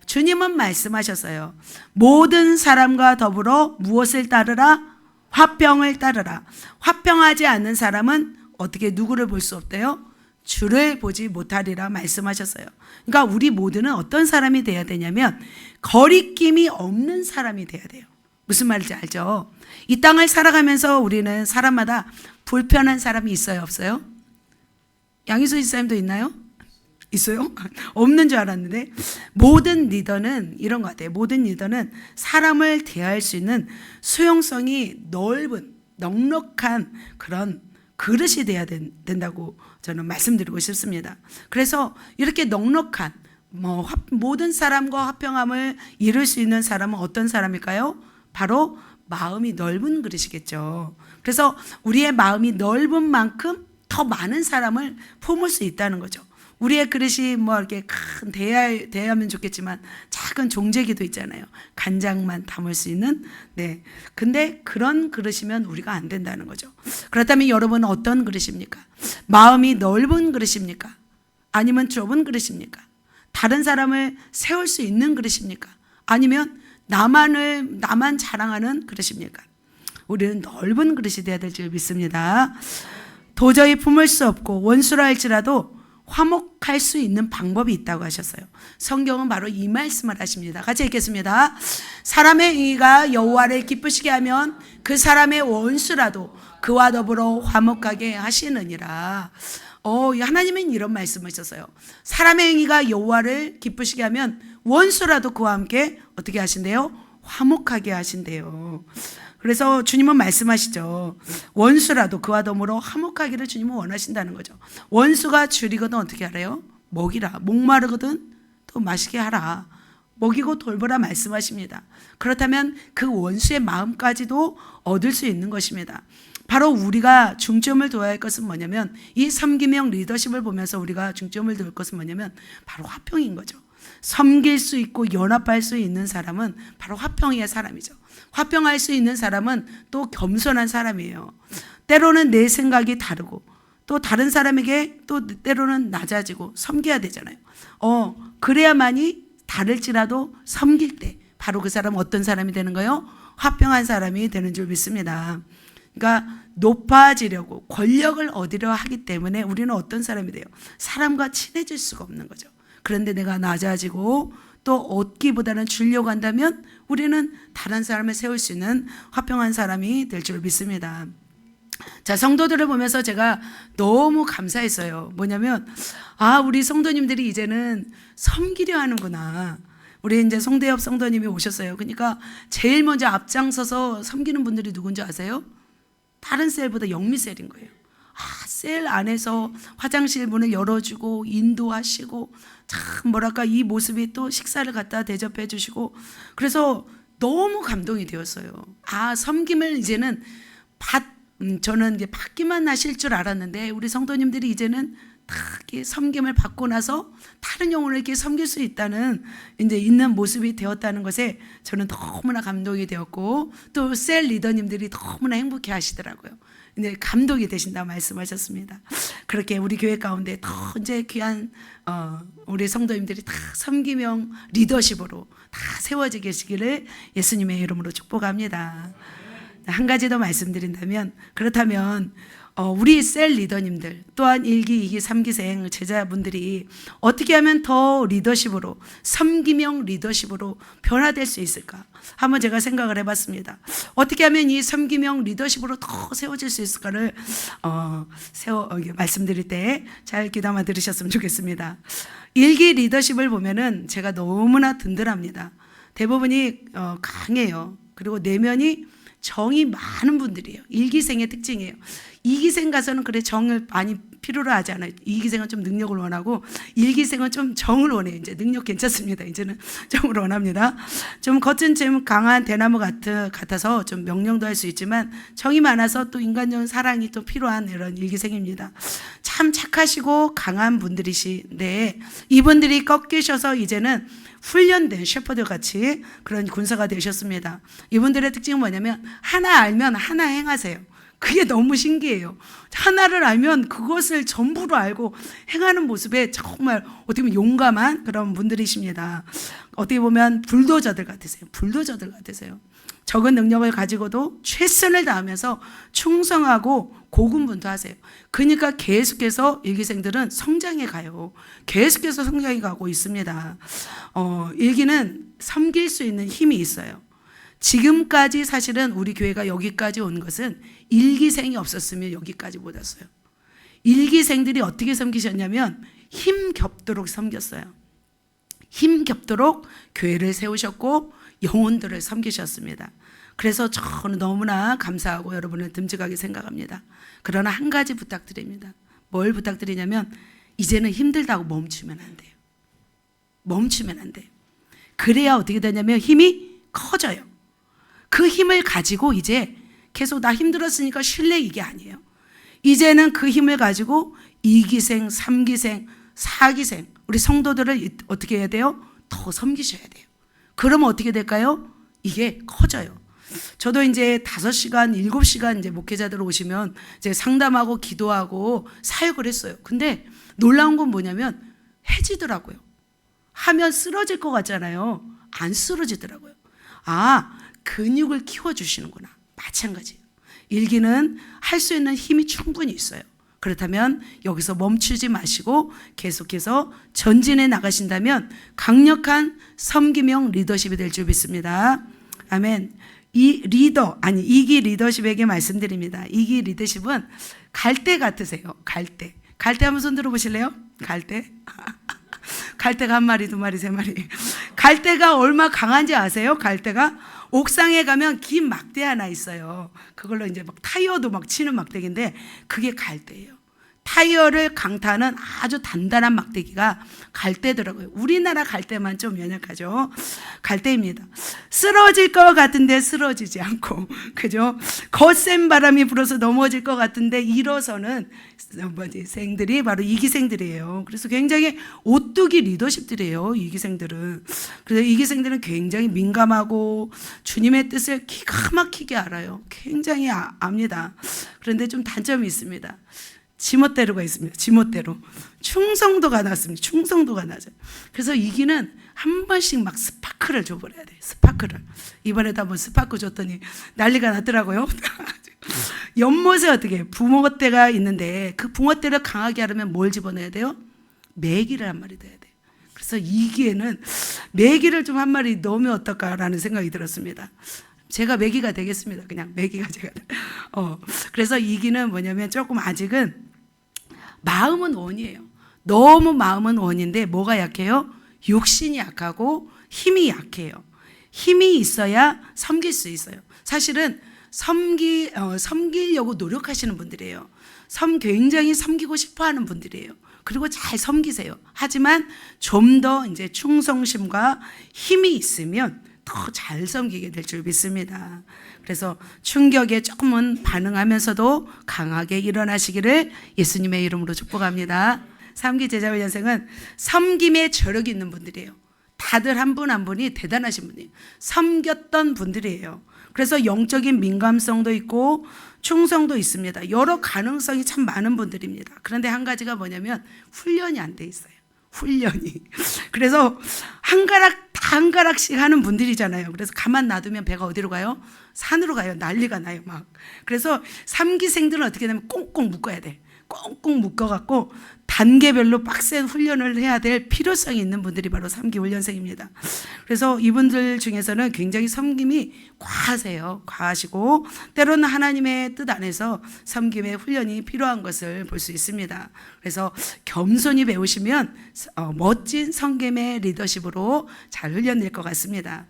주님은 말씀하셨어요. 모든 사람과 더불어 무엇을 따르라? 화평을 따르라. 화평하지 않는 사람은 어떻게 누구를 볼 수 없대요? 주를 보지 못하리라 말씀하셨어요. 그러니까 우리 모두는 어떤 사람이 돼야 되냐면 거리낌이 없는 사람이 돼야 돼요. 무슨 말인지 알죠? 이 땅을 살아가면서 우리는 사람마다 불편한 사람이 있어요, 없어요? 양희수 지사님도 있나요? 있어요? 없는 줄 알았는데 모든 리더는 이런 것 같아요. 모든 리더는 사람을 대할 수 있는 수용성이 넓은 넉넉한 그런 그릇이 돼야 된다고 저는 말씀드리고 싶습니다. 그래서 이렇게 넉넉한 모든 사람과 화평함을 이룰 수 있는 사람은 어떤 사람일까요? 바로 마음이 넓은 그릇이겠죠. 그래서 우리의 마음이 넓은 만큼 더 많은 사람을 품을 수 있다는 거죠. 우리의 그릇이 이렇게 큰 대야면 좋겠지만 작은 종재기도 있잖아요. 간장만 담을 수 있는. 네. 근데 그런 그릇이면 우리가 안 된다는 거죠. 그렇다면 여러분은 어떤 그릇입니까? 마음이 넓은 그릇입니까? 아니면 좁은 그릇입니까? 다른 사람을 세울 수 있는 그릇입니까? 아니면 나만 자랑하는 그릇입니까? 우리는 넓은 그릇이 되어야 될 줄 믿습니다. 도저히 품을 수 없고 원수라 할지라도 화목할 수 있는 방법이 있다고 하셨어요. 성경은 바로 이 말씀을 하십니다. 같이 읽겠습니다. 사람의 의가 여호와를 기쁘시게 하면 그 사람의 원수라도 그와 더불어 화목하게 하시느니라. 하나님은 이런 말씀을 하셨어요. 사람의 행위가 여호와를 기쁘시게 하면 원수라도 그와 함께 어떻게 하신대요? 화목하게 하신대요. 그래서 주님은 말씀하시죠. 원수라도 그와 더불어 화목하기를 주님은 원하신다는 거죠. 원수가 줄이거든 어떻게 하래요? 먹이라. 목마르거든 또 마시게 하라. 먹이고 돌보라 말씀하십니다. 그렇다면 그 원수의 마음까지도 얻을 수 있는 것입니다. 바로 우리가 중점을 둬야 할 것은 뭐냐면 이 섬김형 리더십을 보면서 우리가 중점을 둘 것은 뭐냐면 바로 화평인 거죠. 섬길 수 있고 연합할 수 있는 사람은 바로 화평의 사람이죠. 화평할 수 있는 사람은 또 겸손한 사람이에요. 때로는 내 생각이 다르고 또 다른 사람에게 또 때로는 낮아지고 섬겨야 되잖아요. 그래야만이 다를지라도 섬길 때 바로 그 사람은 어떤 사람이 되는 거예요? 화평한 사람이 되는 줄 믿습니다. 그러니까 높아지려고 권력을 얻으려 하기 때문에 우리는 어떤 사람이 돼요? 사람과 친해질 수가 없는 거죠. 그런데 내가 낮아지고 또 얻기보다는 주려고 한다면 우리는 다른 사람을 세울 수 있는 화평한 사람이 될 줄 믿습니다. 자, 성도들을 보면서 제가 너무 감사했어요. 뭐냐면 우리 성도님들이 이제는 섬기려 하는구나. 우리 이제 송대엽 성도님이 오셨어요. 그러니까 제일 먼저 앞장서서 섬기는 분들이 누군지 아세요? 다른 셀보다 영미셀인 거예요. 셀 안에서 화장실 문을 열어주고 인도하시고 참 뭐랄까 이 모습이 또 식사를 갖다 대접해 주시고 그래서 너무 감동이 되었어요. 섬김을 이제는 저는 이제 받기만 하실 줄 알았는데 우리 성도님들이 이제는 다 이렇게 섬김을 받고 나서 다른 영혼을 이렇게 섬길 수 있다는 이제 있는 모습이 되었다는 것에 저는 너무나 감동이 되었고 또 셀 리더님들이 너무나 행복해 하시더라고요. 이제 감동이 되신다 말씀하셨습니다. 그렇게 우리 교회 가운데 더 이제 귀한 우리 성도님들이 다 섬김형 리더십으로 다 세워져 계시기를 예수님의 이름으로 축복합니다. 한 가지 더 말씀드린다면 그렇다면 우리 셀 리더님들 또한 1기, 2기, 3기생 제자분들이 어떻게 하면 더 리더십으로 섬김형 리더십으로 변화될 수 있을까? 한번 제가 생각을 해봤습니다. 어떻게 하면 이 섬김형 리더십으로 더 세워질 수 있을까를 말씀드릴 때 잘 귀담아 들으셨으면 좋겠습니다. 1기 리더십을 보면은 제가 너무나 든든합니다. 대부분이 강해요. 그리고 내면이 정이 많은 분들이에요. 1기생의 특징이에요. 2기생 가서는 그래 정을 많이 필요로 하지 않아요. 2기생은 좀 능력을 원하고 1기생은 좀 정을 원해요. 이제 능력 괜찮습니다. 이제는 정을 원합니다. 좀 겉은 좀 강한 대나무 같아서 좀 명령도 할 수 있지만 정이 많아서 또 인간적인 사랑이 또 필요한 이런 1기생입니다. 참 착하시고 강한 분들이신데 이분들이 꺾이셔서 이제는 훈련된 셰퍼드 같이 그런 군사가 되셨습니다. 이분들의 특징은 뭐냐면 하나 알면 하나 행하세요. 그게 너무 신기해요. 하나를 알면 그것을 전부로 알고 행하는 모습에 정말 어떻게 보면 용감한 그런 분들이십니다. 어떻게 보면 불도저들 같으세요. 불도저들 같으세요. 적은 능력을 가지고도 최선을 다하면서 충성하고 고군분투하세요. 그러니까 계속해서 일기생들은 성장해 가요. 계속해서 성장해 가고 있습니다. 일기는 섬길 수 있는 힘이 있어요. 지금까지 사실은 우리 교회가 여기까지 온 것은 일기생이 없었으면 여기까지 못 왔어요. 일기생들이 어떻게 섬기셨냐면 힘겹도록 섬겼어요. 힘겹도록 교회를 세우셨고 영혼들을 섬기셨습니다. 그래서 저는 너무나 감사하고 여러분을 듬직하게 생각합니다. 그러나 한 가지 부탁드립니다. 뭘 부탁드리냐면 이제는 힘들다고 멈추면 안 돼요. 멈추면 안 돼요. 그래야 어떻게 되냐면 힘이 커져요. 그 힘을 가지고 이제 계속 나 힘들었으니까 쉴래 이게 아니에요. 이제는 그 힘을 가지고 2기생, 3기생, 4기생 우리 성도들을 어떻게 해야 돼요? 더 섬기셔야 돼요. 그러면 어떻게 될까요? 이게 커져요. 저도 이제 5시간, 7시간 이제 목회자들 오시면 이제 상담하고 기도하고 사역을 했어요. 근데 놀라운 건 뭐냐면 해지더라고요. 하면 쓰러질 것 같잖아요. 안 쓰러지더라고요. 근육을 키워주시는구나. 마찬가지예요. 일기는 할 수 있는 힘이 충분히 있어요. 그렇다면 여기서 멈추지 마시고 계속해서 전진해 나가신다면 강력한 섬김형 리더십이 될 줄 믿습니다. 아멘. 이기 리더십에게 말씀드립니다. 이기 리더십은 갈대 같으세요. 갈대. 갈대 한번 손 들어보실래요? 갈대. 갈대가 한 마리, 두 마리, 세 마리. 갈대가 얼마 강한지 아세요? 갈대가 옥상에 가면 긴 막대 하나 있어요. 그걸로 이제 막 타이어도 막 치는 막대기인데 그게 갈대예요. 타이어를 강타하는 아주 단단한 막대기가 갈대더라고요. 우리나라 갈대만 좀 연약하죠. 갈대입니다. 쓰러질 것 같은데 쓰러지지 않고, 그죠? 거센 바람이 불어서 넘어질 것 같은데 일어서는 생들이 바로 이기생들이에요. 그래서 굉장히 오뚜기 리더십들이에요, 이기생들은. 그래서 이기생들은 굉장히 민감하고 주님의 뜻을 기가 막히게 알아요. 굉장히 압니다. 그런데 좀 단점이 있습니다. 지멋대로가 있습니다. 지멋대로. 충성도가 낮습니다. 충성도가 낮아요. 그래서 이기는 한 번씩 막 스파크를 줘버려야 돼요. 스파크를. 이번에도 한번 스파크 줬더니 난리가 났더라고요. 연못에 어떻게 해요? 붕어떼가 있는데 그 붕어떼를 강하게 하려면 뭘 집어넣어야 돼요? 메기를 한 마리 넣어야 돼요. 그래서 이기에는 메기를 좀 한 마리 넣으면 어떨까라는 생각이 들었습니다. 제가 메기가 되겠습니다. 그냥 메기가 제가. 그래서 이기는 뭐냐면 조금 아직은 마음은 원이에요. 너무 마음은 원인데 뭐가 약해요? 육신이 약하고 힘이 약해요. 힘이 있어야 섬길 수 있어요. 사실은 섬기려고 노력하시는 분들이에요. 굉장히 섬기고 싶어 하는 분들이에요. 그리고 잘 섬기세요. 하지만 좀 더 이제 충성심과 힘이 있으면 더 잘 섬기게 될 줄 믿습니다. 그래서 충격에 조금은 반응하면서도 강하게 일어나시기를 예수님의 이름으로 축복합니다. 3기 제자훈련생은 섬김의 저력이 있는 분들이에요. 다들 한 분 한 분이 대단하신 분이에요. 섬겼던 분들이에요. 그래서 영적인 민감성도 있고 충성도 있습니다. 여러 가능성이 참 많은 분들입니다. 그런데 한 가지가 뭐냐면 훈련이 안 돼 있어요. 훈련이. 그래서 한 가락씩 하는 분들이잖아요. 그래서 가만 놔두면 배가 어디로 가요? 산으로 가요. 난리가 나요, 막. 그래서 3기생들은 어떻게 되면 꽁꽁 묶어야 돼. 꽁꽁 묶어갖고 단계별로 빡센 훈련을 해야 될 필요성이 있는 분들이 바로 3기 훈련생입니다. 그래서 이분들 중에서는 굉장히 섬김이 과하세요. 과하시고 때로는 하나님의 뜻 안에서 섬김의 훈련이 필요한 것을 볼 수 있습니다. 그래서 겸손히 배우시면 멋진 섬김의 리더십으로 잘 훈련될 것 같습니다.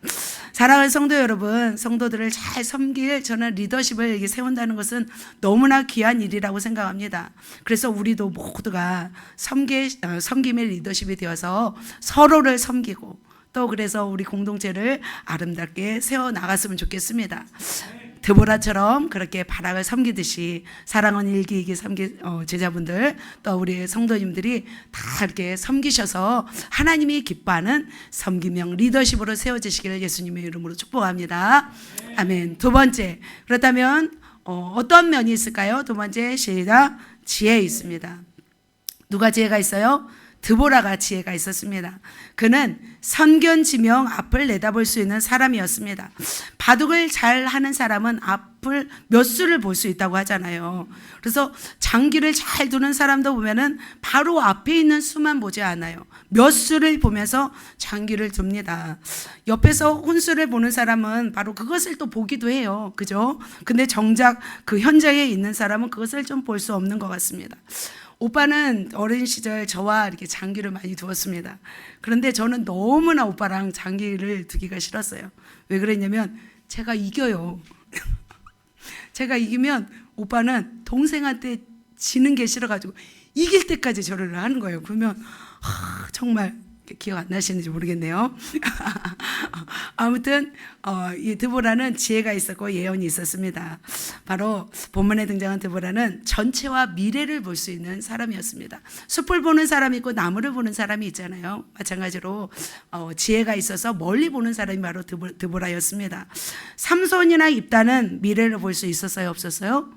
사랑하는 성도 여러분, 성도들을 잘 섬길 저는 리더십을 세운다는 것은 너무나 귀한 일이라고 생각합니다. 그래서 우리도 모두가 섬김의 리더십이 되어서 서로를 섬기고 또 그래서 우리 공동체를 아름답게 세워나갔으면 좋겠습니다. 드보라처럼 그렇게 바락을 섬기듯이 사랑은 1기, 2기, 3기 제자분들 또 우리 성도님들이 다 이렇게 섬기셔서 하나님이 기뻐하는 섬김형 리더십으로 세워지시기를 예수님의 이름으로 축복합니다. 아멘. 두 번째, 그렇다면 어떤 면이 있을까요? 두 번째, 시작. 지혜 있습니다. 누가 지혜가 있어요? 드보라가 지혜가 있었습니다. 그는 선견지명 앞을 내다볼 수 있는 사람이었습니다. 바둑을 잘 하는 사람은 앞을 몇 수를 볼 수 있다고 하잖아요. 그래서 장기를 잘 두는 사람도 보면은 바로 앞에 있는 수만 보지 않아요. 몇 수를 보면서 장기를 둡니다. 옆에서 혼수를 보는 사람은 바로 그것을 또 보기도 해요. 그죠? 근데 정작 그 현장에 있는 사람은 그것을 좀 볼 수 없는 것 같습니다. 오빠는 어린 시절 저와 이렇게 장기를 많이 두었습니다. 그런데 저는 너무나 오빠랑 장기를 두기가 싫었어요. 왜 그랬냐면 제가 이겨요. 제가 이기면 오빠는 동생한테 지는 게 싫어가지고 이길 때까지 저를 하는 거예요. 그러면 정말 기억 안 나시는지 모르겠네요. 아무튼 이 드보라는 지혜가 있었고 예언이 있었습니다. 바로 본문에 등장한 드보라는 전체와 미래를 볼 수 있는 사람이었습니다. 숲을 보는 사람이 있고 나무를 보는 사람이 있잖아요. 마찬가지로 지혜가 있어서 멀리 보는 사람이 바로 드보라였습니다. 삼손이나 입다는 미래를 볼 수 있었어요? 없었어요?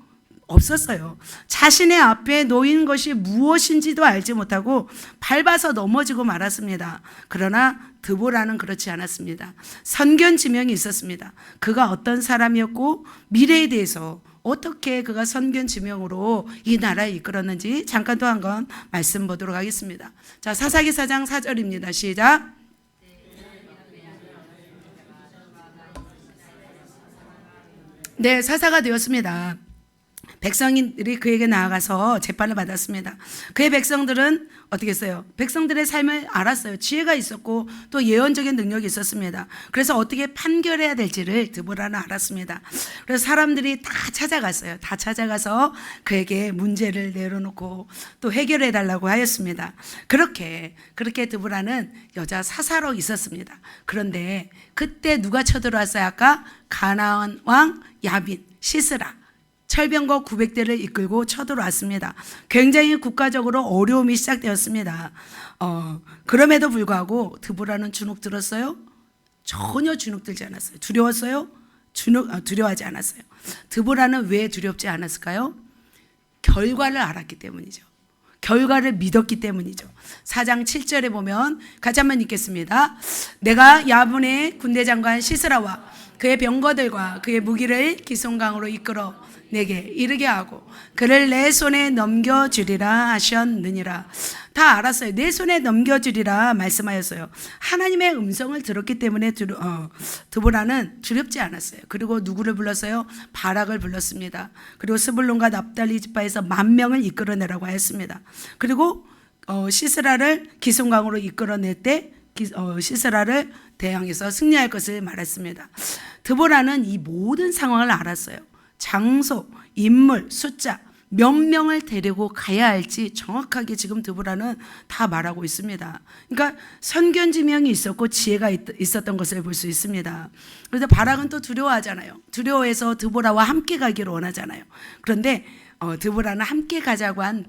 없었어요. 자신의 앞에 놓인 것이 무엇인지도 알지 못하고 밟아서 넘어지고 말았습니다. 그러나 드보라는 그렇지 않았습니다. 선견지명이 있었습니다. 그가 어떤 사람이었고 미래에 대해서 어떻게 그가 선견지명으로 이 나라를 이끌었는지 잠깐 또 한 건 말씀 보도록 하겠습니다. 자, 사사기 4장 4절입니다. 시작. 네, 사사가 되었습니다. 백성들이 그에게 나아가서 재판을 받았습니다. 그의 백성들은 어떻게 했어요? 백성들의 삶을 알았어요. 지혜가 있었고 또 예언적인 능력이 있었습니다. 그래서 어떻게 판결해야 될지를 드보라는 알았습니다. 그래서 사람들이 다 찾아갔어요. 다 찾아가서 그에게 문제를 내려놓고 또 해결해 달라고 하였습니다. 그렇게 드보라는 여자 사사로 있었습니다. 그런데 그때 누가 쳐들어왔어요? 아까 가나안 왕 야빈, 시스라 철병거 900대를 이끌고 쳐들어왔습니다. 굉장히 국가적으로 어려움이 시작되었습니다. 그럼에도 불구하고 드보라는 주눅 들었어요? 전혀 주눅 들지 않았어요. 두려웠어요? 두려워하지 않았어요. 드보라는 왜 두렵지 않았을까요? 결과를 알았기 때문이죠. 결과를 믿었기 때문이죠. 4장 7절에 보면 같이 한번 읽겠습니다. 내가 야분의 군대 장관 시스라와 그의 병거들과 그의 무기를 기송강으로 이끌어 내게 이르게 하고 그를 내 손에 넘겨주리라 하셨느니라. 다 알았어요. 내 손에 넘겨주리라 말씀하였어요. 하나님의 음성을 들었기 때문에 드보라는 두렵지 않았어요. 그리고 누구를 불렀어요? 바락을 불렀습니다. 그리고 스불론과 납달리 지파에서 10,000명을 이끌어내라고 하였습니다. 그리고 시스라를 기송강으로 이끌어낼 때 시스라를 대항해서 승리할 것을 말했습니다. 드보라는 이 모든 상황을 알았어요. 장소, 인물, 숫자, 몇 명을 데리고 가야 할지 정확하게 지금 드보라는 다 말하고 있습니다. 그러니까 선견지명이 있었고 지혜가 있었던 것을 볼 수 있습니다. 그래서 바락은 또 두려워하잖아요. 두려워해서 드보라와 함께 가기를 원하잖아요. 그런데 드보라는 함께 가자고 한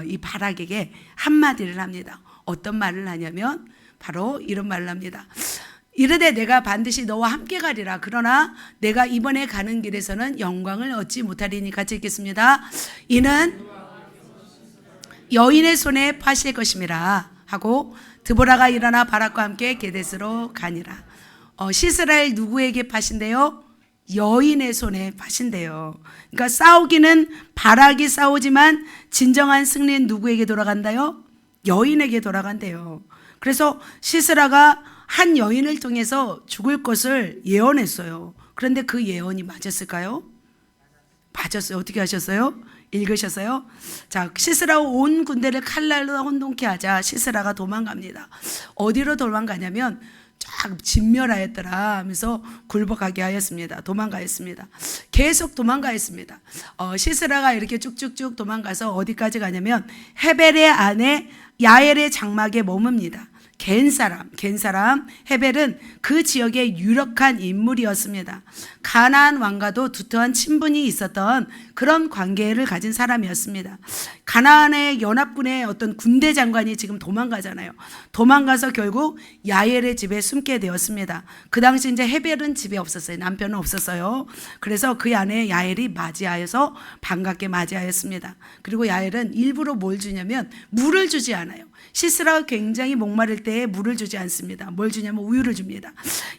이 바락에게 한마디를 합니다. 어떤 말을 하냐면 바로 이런 말을 합니다. 이르되 내가 반드시 너와 함께 가리라. 그러나 내가 이번에 가는 길에서는 영광을 얻지 못하리니. 같이 읽겠습니다. 이는 여인의 손에 파실 것임이라 하고 드보라가 일어나 바락과 함께 게데스로 가니라. 시스라엘 누구에게 파신대요? 여인의 손에 파신대요. 그러니까 싸우기는 바락이 싸우지만 진정한 승리는 누구에게 돌아간다요? 여인에게 돌아간대요. 그래서 시스라가 한 여인을 통해서 죽을 것을 예언했어요. 그런데 그 예언이 맞았을까요? 맞았어요. 어떻게 하셨어요? 읽으셨어요? 자, 시스라 온 군대를 칼날로 혼돈케 하자 시스라가 도망갑니다. 어디로 도망가냐면 쫙 진멸하였더라 하면서 굴복하게 하였습니다. 도망가였습니다. 계속 도망가였습니다. 시스라가 이렇게 쭉쭉쭉 도망가서 어디까지 가냐면 헤벨의 아내 야엘의 장막에 머뭅니다. 겐 사람 헤벨은 그 지역의 유력한 인물이었습니다. 가나안 왕과도 두터운 친분이 있었던 그런 관계를 가진 사람이었습니다. 가나안의 연합군의 어떤 군대 장관이 지금 도망가잖아요. 도망가서 결국 야엘의 집에 숨게 되었습니다. 그 당시 이제 헤벨은 집에 없었어요. 남편은 없었어요. 그래서 그 아내 야엘이 맞이하여서 반갑게 맞이하였습니다. 그리고 야엘은 일부러 뭘 주냐면 물을 주지 않아요. 시스라가 굉장히 목마를 때에 물을 주지 않습니다. 뭘 주냐면 우유를 줍니다.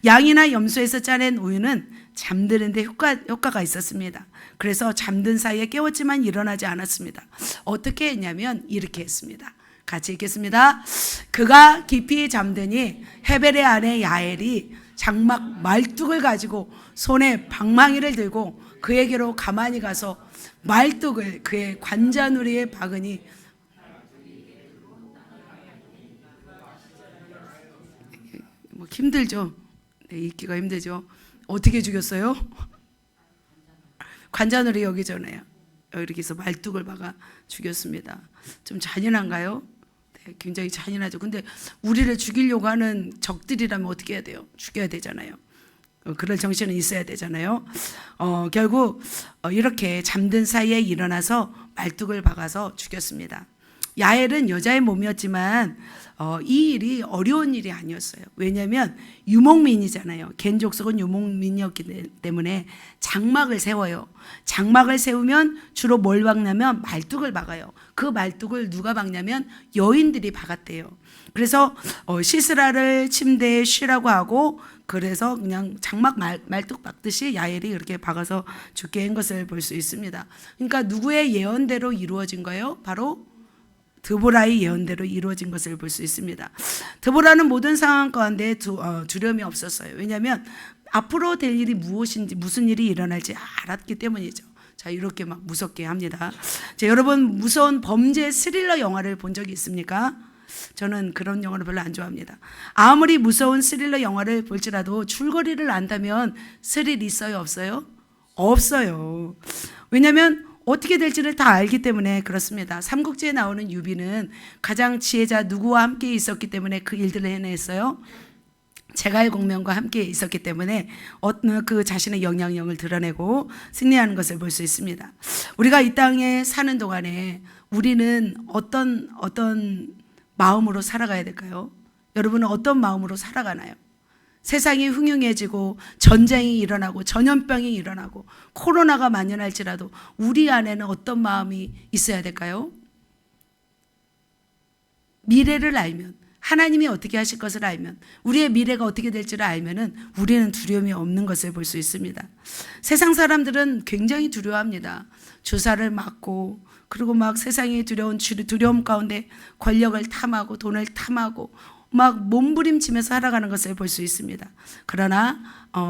양이나 염소에서 짜낸 우유는 잠드는 데 효과가 있었습니다. 그래서 잠든 사이에 깨웠지만 일어나지 않았습니다. 어떻게 했냐면 이렇게 했습니다. 같이 읽겠습니다. 그가 깊이 잠드니 헤벨의 아내 야엘이 장막 말뚝을 가지고 손에 방망이를 들고 그에게로 가만히 가서 말뚝을 그의 관자놀이에 박으니 힘들죠. 네, 읽기가 힘들죠. 어떻게 죽였어요? 관자놀이 여기 전에요. 이렇게 해서 말뚝을 박아 죽였습니다. 좀 잔인한가요? 네, 굉장히 잔인하죠. 근데 우리를 죽이려고 하는 적들이라면 어떻게 해야 돼요? 죽여야 되잖아요. 그럴 정신은 있어야 되잖아요. 결국 이렇게 잠든 사이에 일어나서 말뚝을 박아서 죽였습니다. 야엘은 여자의 몸이었지만 이 일이 어려운 일이 아니었어요. 왜냐하면 유목민이잖아요. 겐 족속은 유목민이었기 때문에 장막을 세워요. 장막을 세우면 주로 뭘 박냐면 말뚝을 박아요. 그 말뚝을 누가 박냐면 여인들이 박았대요. 그래서 시스라를 침대에 쉬라고 하고 그래서 그냥 장막 말뚝 박듯이 야엘이 이렇게 박아서 죽게 한 것을 볼 수 있습니다. 그러니까 누구의 예언대로 이루어진 거예요? 바로 드보라의 예언대로 이루어진 것을 볼 수 있습니다. 드보라는 모든 상황 가운데 두려움이 없었어요. 왜냐하면 앞으로 될 일이 무엇인지 무슨 일이 일어날지 알았기 때문이죠. 자, 이렇게 막 무섭게 합니다. 자, 여러분 무서운 범죄 스릴러 영화를 본 적이 있습니까? 저는 그런 영화를 별로 안 좋아합니다. 아무리 무서운 스릴러 영화를 볼지라도 줄거리를 안다면 스릴 있어요, 없어요? 없어요. 왜냐하면 어떻게 될지를 다 알기 때문에 그렇습니다. 삼국지에 나오는 유비는 가장 지혜자 누구와 함께 있었기 때문에 그 일들을 해냈어요? 제갈공명과 함께 있었기 때문에 그 자신의 영향력을 드러내고 승리하는 것을 볼 수 있습니다. 우리가 이 땅에 사는 동안에 우리는 어떤 마음으로 살아가야 될까요? 여러분은 어떤 마음으로 살아가나요? 세상이 흉흉해지고 전쟁이 일어나고 전염병이 일어나고 코로나가 만연할지라도 우리 안에는 어떤 마음이 있어야 될까요? 미래를 알면, 하나님이 어떻게 하실 것을 알면, 우리의 미래가 어떻게 될지를 알면은 우리는 두려움이 없는 것을 볼 수 있습니다. 세상 사람들은 굉장히 두려워합니다. 주사를 맞고, 그리고 막 세상의 두려움 가운데 권력을 탐하고 돈을 탐하고 막 몸부림치면서 살아가는 것을 볼 수 있습니다. 그러나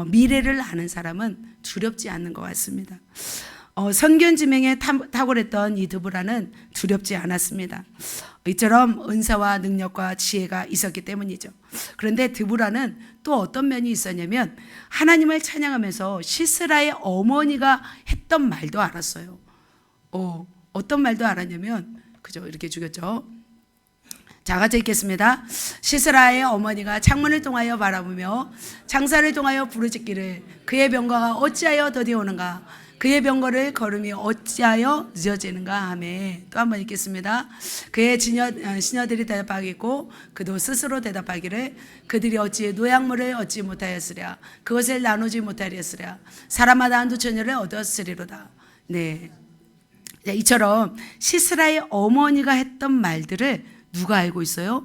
미래를 아는 사람은 두렵지 않는 것 같습니다. 선견지명에 탁월했던 이 드보라는 두렵지 않았습니다. 이처럼 은사와 능력과 지혜가 있었기 때문이죠. 그런데 드보라는 또 어떤 면이 있었냐면 하나님을 찬양하면서 시스라의 어머니가 했던 말도 알았어요. 어떤 말도 알았냐면, 그죠? 이렇게 죽였죠. 자, 같이 읽겠습니다. 시스라의 어머니가 창문을 통하여 바라보며 창살을 통하여 부르짖기를 그의 병거가 어찌하여 더디오는가, 그의 병거를 걸음이 어찌하여 늦어지는가 하며. 또 한번 읽겠습니다. 그의 시녀들이 대답하겠고 그도 스스로 대답하기를 그들이 어찌 노약물을 얻지 못하였으랴, 그것을 나누지 못하였으랴, 사람마다 한두 처녀를 얻었으리로다. 네, 이처럼 시스라의 어머니가 했던 말들을 누가 알고 있어요?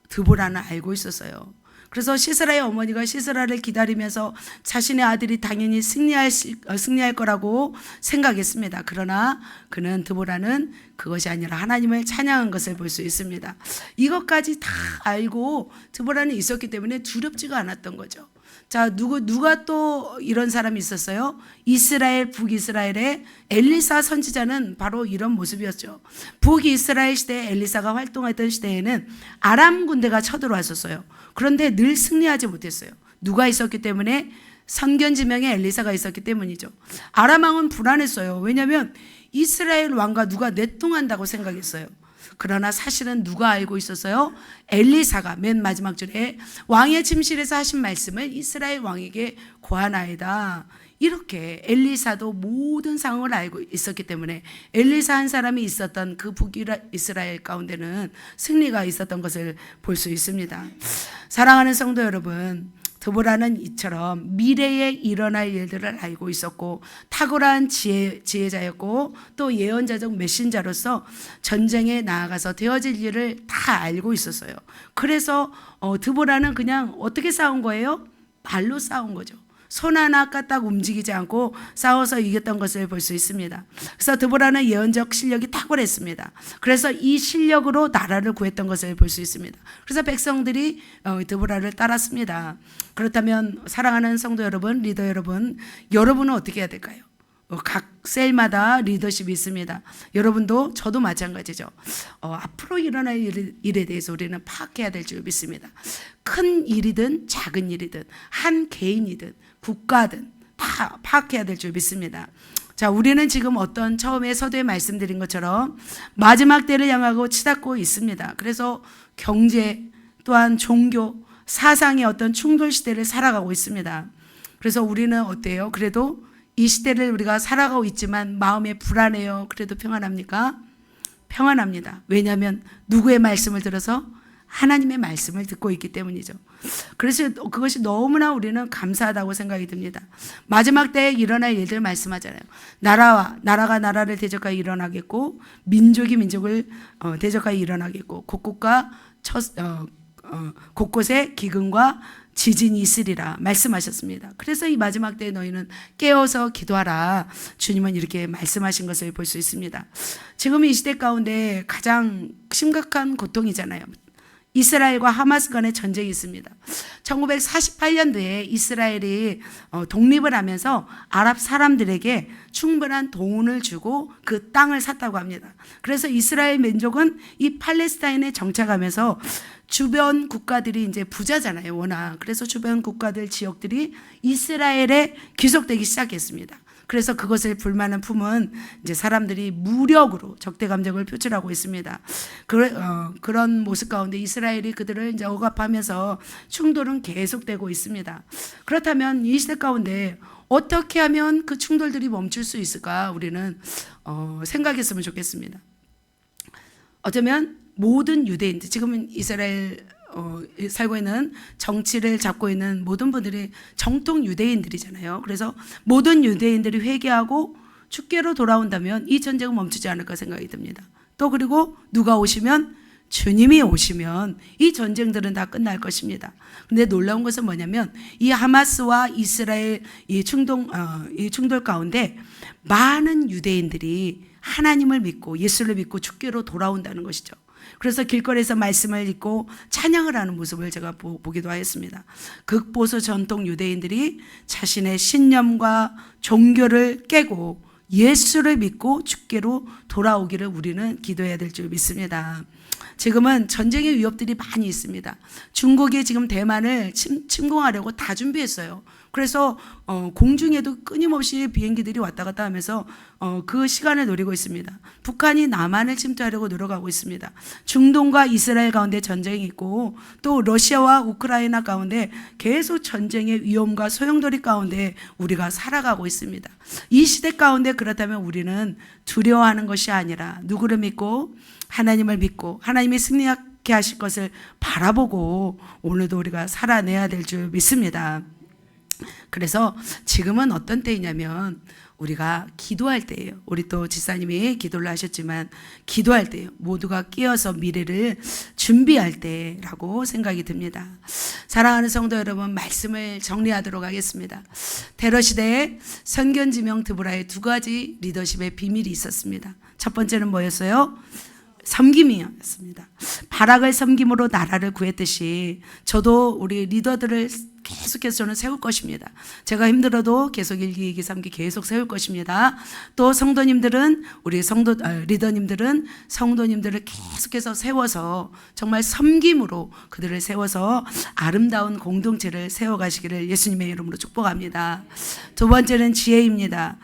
드보라는 알고 있었어요. 그래서 시스라의 어머니가 시스라를 기다리면서 자신의 아들이 당연히 승리할 거라고 생각했습니다. 그러나 드보라는 그것이 아니라 하나님을 찬양한 것을 볼 수 있습니다. 이것까지 다 알고 드보라는 있었기 때문에 두렵지가 않았던 거죠. 자, 누가 또 이런 사람이 있었어요? 북이스라엘의 엘리사 선지자는 바로 이런 모습이었죠. 북이스라엘 시대에 엘리사가 활동했던 시대에는 아람 군대가 쳐들어왔었어요. 그런데 늘 승리하지 못했어요. 누가 있었기 때문에? 선견지명에 엘리사가 있었기 때문이죠. 아람 왕은 불안했어요. 왜냐하면 이스라엘 왕과 누가 내통한다고 생각했어요. 그러나 사실은 누가 알고 있었어요? 엘리사가 맨 마지막 줄에 왕의 침실에서 하신 말씀을 이스라엘 왕에게 고하나이다. 이렇게 엘리사도 모든 상황을 알고 있었기 때문에 엘리사 한 사람이 있었던 그 북이스라엘 가운데는 승리가 있었던 것을 볼 수 있습니다. 사랑하는 성도 여러분, 드보라는 이처럼 미래에 일어날 일들을 알고 있었고 탁월한 지혜자였고 또 예언자적 메신저로서 전쟁에 나아가서 되어질 일을 다 알고 있었어요. 그래서 드보라는 그냥 어떻게 싸운 거예요? 말로 싸운 거죠. 손 하나 까딱 움직이지 않고 싸워서 이겼던 것을 볼 수 있습니다. 그래서 드보라는 예언적 실력이 탁월했습니다. 그래서 이 실력으로 나라를 구했던 것을 볼 수 있습니다. 그래서 백성들이 드보라를 따랐습니다. 그렇다면 사랑하는 성도 여러분, 리더 여러분, 여러분은 어떻게 해야 될까요? 각 셀마다 리더십이 있습니다. 여러분도 저도 마찬가지죠. 앞으로 일어날 일에 대해서 우리는 파악해야 될 줄 믿습니다. 큰 일이든 작은 일이든 한 개인이든 국가든 다 파악해야 될 줄 믿습니다. 자, 우리는 지금 처음에 서두에 말씀드린 것처럼 마지막 때를 향하고 치닫고 있습니다. 그래서 경제 또한 종교, 사상의 어떤 충돌 시대를 살아가고 있습니다. 그래서 우리는 어때요? 그래도 이 시대를 우리가 살아가고 있지만 마음에 불안해요. 그래도 평안합니까? 평안합니다. 왜냐하면 누구의 말씀을 들어서? 하나님의 말씀을 듣고 있기 때문이죠. 그래서 그것이 너무나 우리는 감사하다고 생각이 듭니다. 마지막 때에 일어날 일들 말씀하잖아요. 나라가 나라를 대적하여 일어나겠고 민족이 민족을 대적하여 일어나겠고 곳곳에 기근과 지진이 있으리라 말씀하셨습니다. 그래서 이 마지막 때에 너희는 깨어서 기도하라. 주님은 이렇게 말씀하신 것을 볼 수 있습니다. 지금 이 시대 가운데 가장 심각한 고통이잖아요. 이스라엘과 하마스 간의 전쟁이 있습니다. 1948년도에 이스라엘이 독립을 하면서 아랍 사람들에게 충분한 돈을 주고 그 땅을 샀다고 합니다. 그래서 이스라엘 민족은 이 팔레스타인에 정착하면서 주변 국가들이 이제 부자잖아요, 워낙. 그래서 주변 국가들 지역들이 이스라엘에 귀속되기 시작했습니다. 그래서 그것을 불만을 품은 이제 사람들이 무력으로 적대 감정을 표출하고 있습니다. 그런 모습 가운데 이스라엘이 그들을 이제 억압하면서 충돌은 계속되고 있습니다. 그렇다면 이 시대 가운데 어떻게 하면 그 충돌들이 멈출 수 있을까? 우리는 생각했으면 좋겠습니다. 어쩌면 모든 유대인들, 지금은 이스라엘 살고 있는 정치를 잡고 있는 모든 분들이 정통 유대인들이잖아요. 그래서 모든 유대인들이 회개하고 주께로 돌아온다면 이 전쟁은 멈추지 않을까 생각이 듭니다. 또 그리고 누가 오시면, 주님이 오시면 이 전쟁들은 다 끝날 것입니다. 근데 놀라운 것은 뭐냐면 이 하마스와 이스라엘 이 충돌 가운데 많은 유대인들이 하나님을 믿고 예수를 믿고 주께로 돌아온다는 것이죠. 그래서 길거리에서 말씀을 읽고 찬양을 하는 모습을 제가 보기도 하였습니다. 극보수 전통 유대인들이 자신의 신념과 종교를 깨고 예수를 믿고 주께로 돌아오기를 우리는 기도해야 될 줄 믿습니다. 지금은 전쟁의 위협들이 많이 있습니다. 중국이 지금 대만을 침공하려고 다 준비했어요. 그래서 공중에도 끊임없이 비행기들이 왔다 갔다 하면서 그 시간을 노리고 있습니다. 북한이 남한을 침투하려고 노력하고 있습니다. 중동과 이스라엘 가운데 전쟁이 있고 또 러시아와 우크라이나 가운데 계속 전쟁의 위험과 소용돌이 가운데 우리가 살아가고 있습니다. 이 시대 가운데 그렇다면 우리는 두려워하는 것이 아니라 누구를 믿고 하나님을 믿고 하나님이 승리하게 하실 것을 바라보고 오늘도 우리가 살아내야 될 줄 믿습니다. 그래서 지금은 어떤 때이냐면 우리가 기도할 때예요. 우리 또 지사님이 기도를 하셨지만 기도할 때예요. 모두가 끼어서 미래를 준비할 때라고 생각이 듭니다. 사랑하는 성도 여러분, 말씀을 정리하도록 하겠습니다. 테러 시대에 선견지명 드보라의 두 가지 리더십의 비밀이 있었습니다. 첫 번째는 뭐였어요? 섬김이었습니다. 바락을 섬김으로 나라를 구했듯이 저도 우리 리더들을 계속해서 저는 세울 것입니다. 제가 힘들어도 계속 1기, 2기, 3기 계속 세울 것입니다. 또 성도님들은 우리 리더님들은 성도님들을 계속해서 세워서 정말 섬김으로 그들을 세워서 아름다운 공동체를 세워가시기를 예수님의 이름으로 축복합니다. 두 번째는 지혜입니다.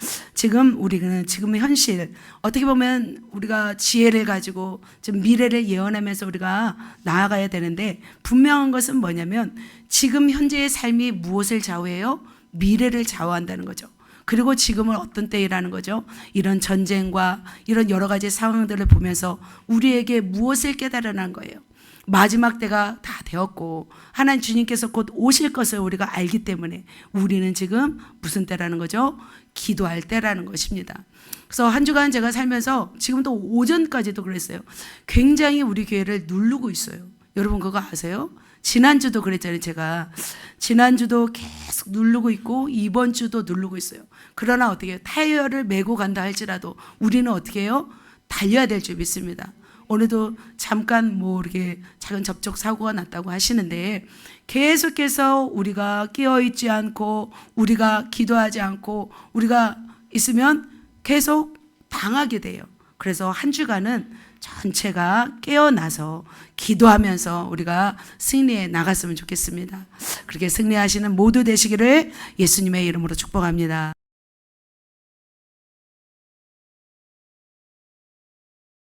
우리는 지금 현실 어떻게 보면 우리가 지혜를 가지고 지금 미래를 예언하면서 우리가 나아가야 되는데 분명한 것은 뭐냐면 지금 현재의 삶이 무엇을 좌우해요? 미래를 좌우한다는 거죠. 그리고 지금은 어떤 때이라는 거죠? 이런 전쟁과 이런 여러 가지 상황들을 보면서 우리에게 무엇을 깨달으라는 거예요. 마지막 때가 다 되었고 하나님 주님께서 곧 오실 것을 우리가 알기 때문에 우리는 지금 무슨 때라는 거죠? 기도할 때라는 것입니다. 그래서 한 주간 제가 살면서 지금도 오전까지도 그랬어요. 굉장히 우리 교회를 누르고 있어요. 여러분 그거 아세요? 지난주도 그랬잖아요. 제가 지난주도 계속 누르고 있고 이번 주도 누르고 있어요. 그러나 어떻게 해요? 타이어를 메고 간다 할지라도 우리는 어떻게 해요? 달려야 될 줄 믿습니다. 오늘도 잠깐 이렇게 작은 접촉 사고가 났다고 하시는데 계속해서 우리가 깨어있지 않고 우리가 기도하지 않고 우리가 있으면 계속 당하게 돼요. 그래서 한 주간은 전체가 깨어나서 기도하면서 우리가 승리해 나갔으면 좋겠습니다. 그렇게 승리하시는 모두 되시기를 예수님의 이름으로 축복합니다.